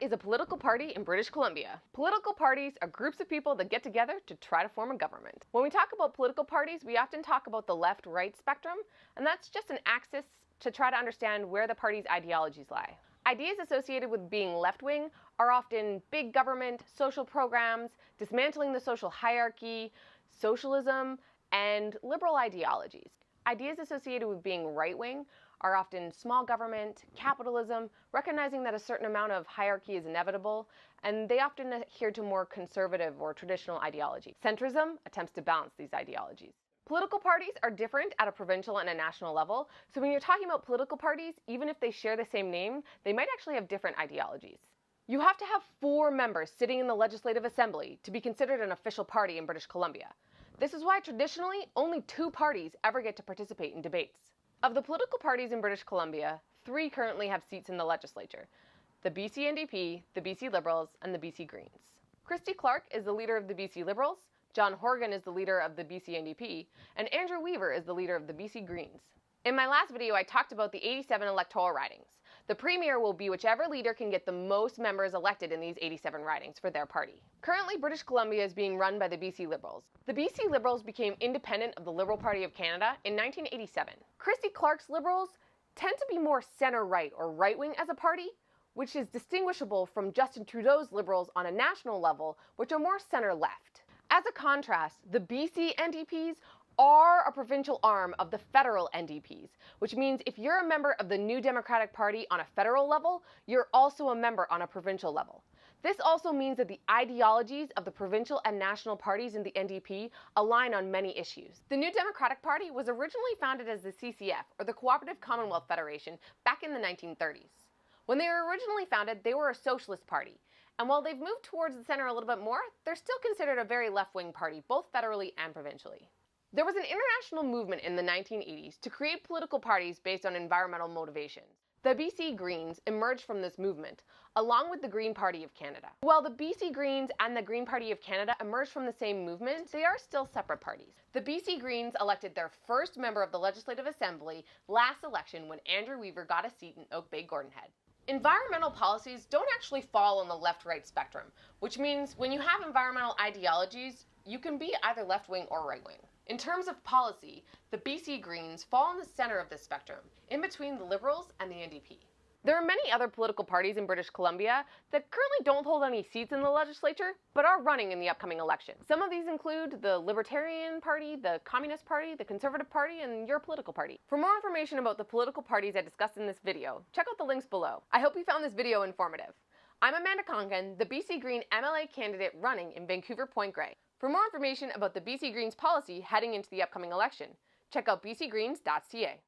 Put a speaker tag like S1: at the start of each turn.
S1: is a political party in British Columbia? Political parties are groups of people that get together to try to form a government. When we talk about political parties, we often talk about the left-right spectrum, and that's just an axis to try to understand where the party's ideologies lie. Ideas associated with being left-wing are often big government, social programs, dismantling the social hierarchy, socialism, and liberal ideologies. Ideas associated with being right-wing are often small government, capitalism, recognizing that a certain amount of hierarchy is inevitable, and they often adhere to more conservative or traditional ideology. Centrism attempts to balance these ideologies. Political parties are different at a provincial and a national level, so when you're talking about political parties, even if they share the same name, they might actually have different ideologies. You have to have 4 members sitting in the Legislative Assembly to be considered an official party in British Columbia. This is why traditionally only 2 parties ever get to participate in debates. Of the political parties in British Columbia, 3 currently have seats in the legislature: the BC NDP, the BC Liberals, and the BC Greens. Christy Clark is the leader of the BC Liberals, John Horgan is the leader of the BC NDP, and Andrew Weaver is the leader of the BC Greens. In my last video, I talked about the 87 electoral ridings. The premier will be whichever leader can get the most members elected in these 87 ridings for their party. Currently, British Columbia is being run by the BC Liberals. The BC Liberals became independent of the Liberal Party of Canada in 1987. Christy Clark's Liberals tend to be more center-right or right-wing as a party, which is distinguishable from Justin Trudeau's Liberals on a national level, which are more center-left. As a contrast, the BC NDPs are a provincial arm of the federal NDPs, which means if you're a member of the New Democratic Party on a federal level, you're also a member on a provincial level. This also means that the ideologies of the provincial and national parties in the NDP align on many issues. The New Democratic Party was originally founded as the CCF, or the Cooperative Commonwealth Federation, back in the 1930s. When they were originally founded, they were a socialist party, and while they've moved towards the center a little bit more, they're still considered a very left-wing party, both federally and provincially. There was an international movement in the 1980s to create political parties based on environmental motivations. The BC Greens emerged from this movement, along with the Green Party of Canada. While the BC Greens and the Green Party of Canada emerged from the same movement, they are still separate parties. The BC Greens elected their first member of the Legislative Assembly last election when Andrew Weaver got a seat in Oak Bay Gordon Head. Environmental policies don't actually fall on the left-right spectrum, which means when you have environmental ideologies, you can be either left-wing or right-wing. In terms of policy, the BC Greens fall in the center of this spectrum, in between the Liberals and the NDP. There are many other political parties in British Columbia that currently don't hold any seats in the legislature, but are running in the upcoming election. Some of these include the Libertarian Party, the Communist Party, the Conservative Party, and your political party. For more information about the political parties I discussed in this video, check out the links below. I hope you found this video informative. I'm Amanda Konkin, the BC Green MLA candidate running in Vancouver Point Grey. For more information about the BC Greens policy heading into the upcoming election, check out bcgreens.ca.